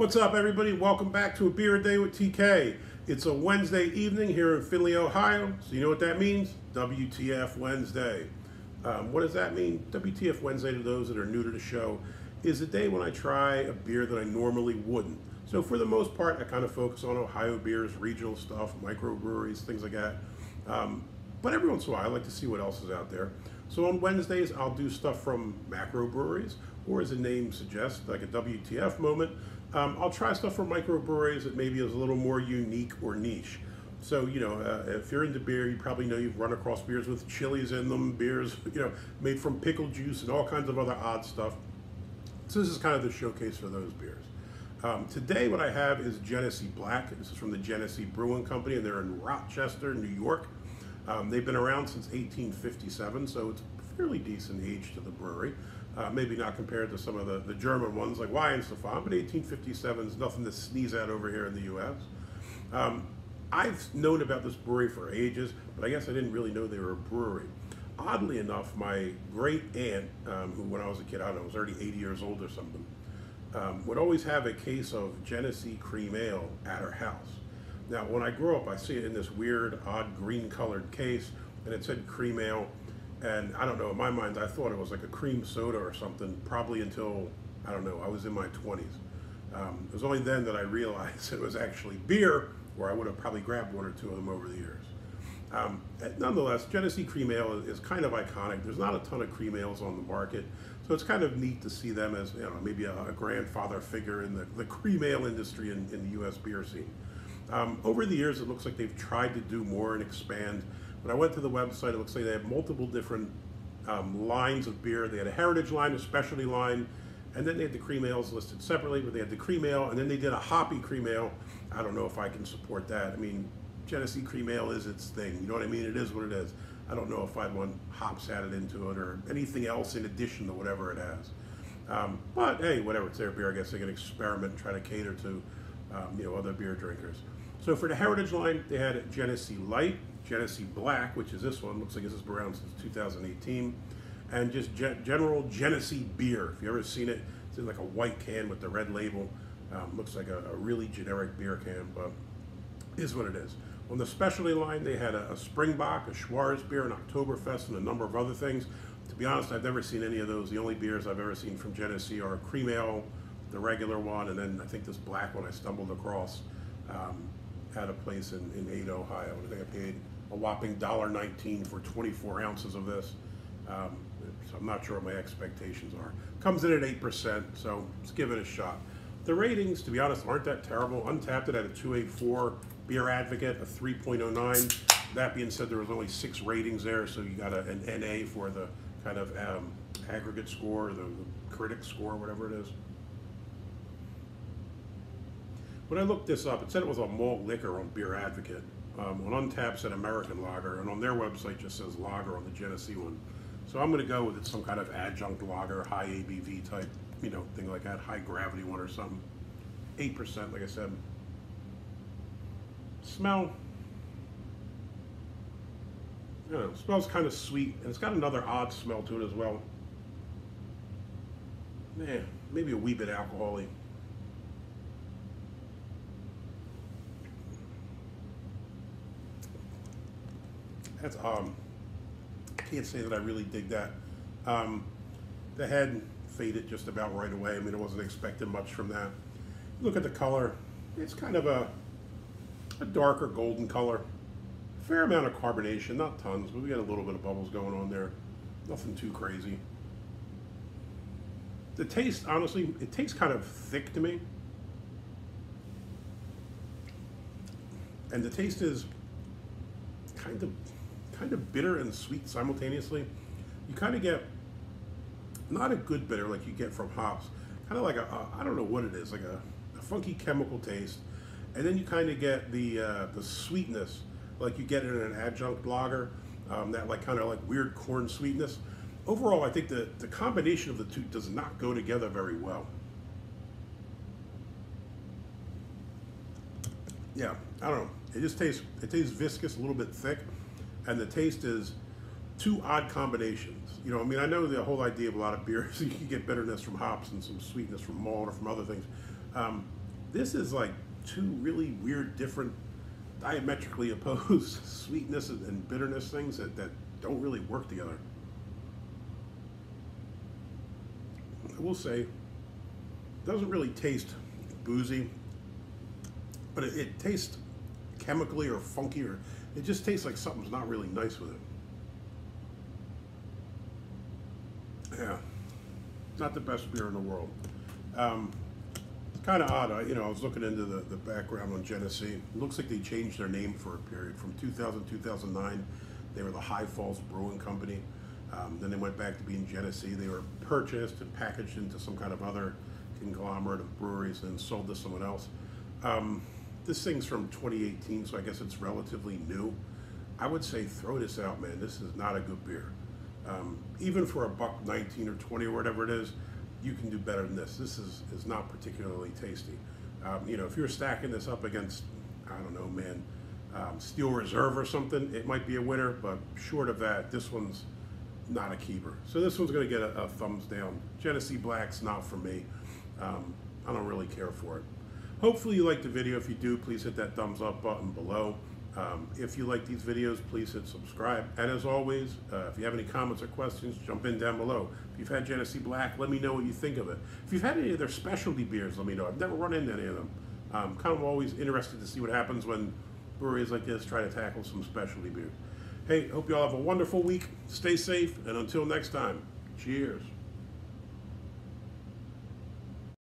What's up, everybody? Welcome back to A Beer a Day with TK. It's a Wednesday evening here in Findlay, Ohio. So you know what that means? WTF Wednesday. What does that mean? WTF Wednesday, to those that are new to the show, is a day when I try a beer that I normally wouldn't. So for the most part, I kind of focus on Ohio beers, regional stuff, microbreweries, things like that. But every once in a while, I like to see what else is out there. So on Wednesdays, I'll do stuff from macro breweries, or as the name suggests, like a WTF moment. I'll try stuff from microbreweries that maybe is a little more unique or niche. So, you know, if you're into beer, you probably know you've run across beers with chilies in them, beers, you know, made from pickle juice and all kinds of other odd stuff. So this is kind of the showcase for those beers. Today what I have is Genesee Black. This is from the Genesee Brewing Company, and they're in Rochester, New York. They've been around since 1857, so it's fairly decent age to the brewery. Maybe not compared to some of the German ones like Weihenstephan, but 1857 is nothing to sneeze at over here in the U.S. I've known about this brewery for ages, but I guess I didn't really know they were a brewery. Oddly enough, my great aunt, who when I was a kid, I don't know, was already 80 years old or something, would always have a case of Genesee cream ale at her house. Now, when I grew up, I see it in this weird, odd green-colored case, and it said cream ale. And I don't know, in my mind, I thought it was like a cream soda or something, probably until, I don't know, I was in my 20s. It was only then that I realized it was actually beer, where I would have probably grabbed one or two of them over the years. Nonetheless, Genesee cream ale is kind of iconic. There's not a ton of cream ales on the market, so it's kind of neat to see them as, you know, maybe a grandfather figure in the cream ale industry in the U.S. beer scene. Over the years, it looks like they've tried to do more and expand. When I went to the website, it looks like they have multiple different lines of beer. They had a heritage line, a specialty line, and then they had the cream ales listed separately, but they had the cream ale, and then they did a hoppy cream ale. I don't know if I can support that. I mean, Genesee cream ale is its thing. You know what I mean? It is what it is. I don't know if I'd want hops added into it or anything else in addition to whatever it has. But hey, whatever, it's their beer. I guess they can experiment and try to cater to you know, other beer drinkers. So for the heritage line, they had Genesee Light, Genesee Black, which is this one, looks like this has been around since 2018, and just general Genesee beer. If you've ever seen it, it's in like a white can with the red label. Looks like a really generic beer can, but is what it is. On the specialty line, they had a Springbok, a Schwarz beer, an Oktoberfest, and a number of other things. To be honest, I've never seen any of those. The only beers I've ever seen from Genesee are cream ale, the regular one, and then I think this black one I stumbled across at a place in Ada, Ohio. I think I paid a whopping $1.19 for 24 ounces of this. So I'm not sure what my expectations are. Comes in at 8%, so let's give it a shot. The ratings, to be honest, aren't that terrible. Untapped it at a 2.84, Beer Advocate a 3.09. That being said, there was only 6 ratings there, so you got an NA for the kind of aggregate score, the critic score, whatever it is. When I looked this up, it said it was a malt liquor on Beer Advocate. On Untapped said American lager, and on their website just says lager on the Genesee one. So I'm going to go with it, some kind of adjunct lager, high ABV type, you know, thing like that, high gravity one or something. 8%, like I said. Smell, I don't know, smells kind of sweet, and it's got another odd smell to it as well. Yeah, maybe a wee bit alcohol-y. That's can't say that I really dig that. The head faded just about right away. I mean, I wasn't expecting much from that. Look at the color. It's kind of a darker golden color. Fair amount of carbonation, not tons, but we got a little bit of bubbles going on there. Nothing too crazy. The taste, honestly, it tastes kind of thick to me. And the taste is kind of bitter and sweet simultaneously. You kind of get not a good bitter like you get from hops, kind of like I don't know what it is, like a funky chemical taste, and then you kind of get the sweetness like you get in an adjunct lager, that like kind of like weird corn sweetness. Overall, I think the combination of the two does not go together very well. Yeah, I don't know. It tastes viscous, a little bit thick, and the taste is two odd combinations. You know, I mean, I know the whole idea of a lot of beers, you can get bitterness from hops and some sweetness from malt or from other things. This is like two really weird, different, diametrically opposed sweetness and bitterness things that don't really work together. I will say, it doesn't really taste boozy, but it tastes chemically or funky, or it just tastes like something's not really nice with it. Yeah, not the best beer in the world. It's kind of odd. I was looking into the background on Genesee. It looks like they changed their name for a period. From 2000 to 2009, they were the High Falls Brewing Company. Then they went back to being Genesee. They were purchased and packaged into some kind of other conglomerate of breweries and then sold to someone else. This thing's from 2018, so I guess it's relatively new. I would say throw this out, man. This is not a good beer. Even for $1.19 or 20 or whatever it is, you can do better than this. This is not particularly tasty. If you're stacking this up against, I don't know, man, Steel Reserve or something, it might be a winner, but short of that, this one's not a keeper. So this one's gonna get a thumbs down. Genesee Black's not for me. I don't really care for it. Hopefully you liked the video. If you do, please hit that thumbs up button below. If you like these videos, please hit subscribe. And as always, if you have any comments or questions, jump in down below. If you've had Genesee Black, let me know what you think of it. If you've had any of their specialty beers, let me know. I've never run into any of them. I'm kind of always interested to see what happens when breweries like this try to tackle some specialty beers. Hey, hope you all have a wonderful week. Stay safe, and until next time, cheers.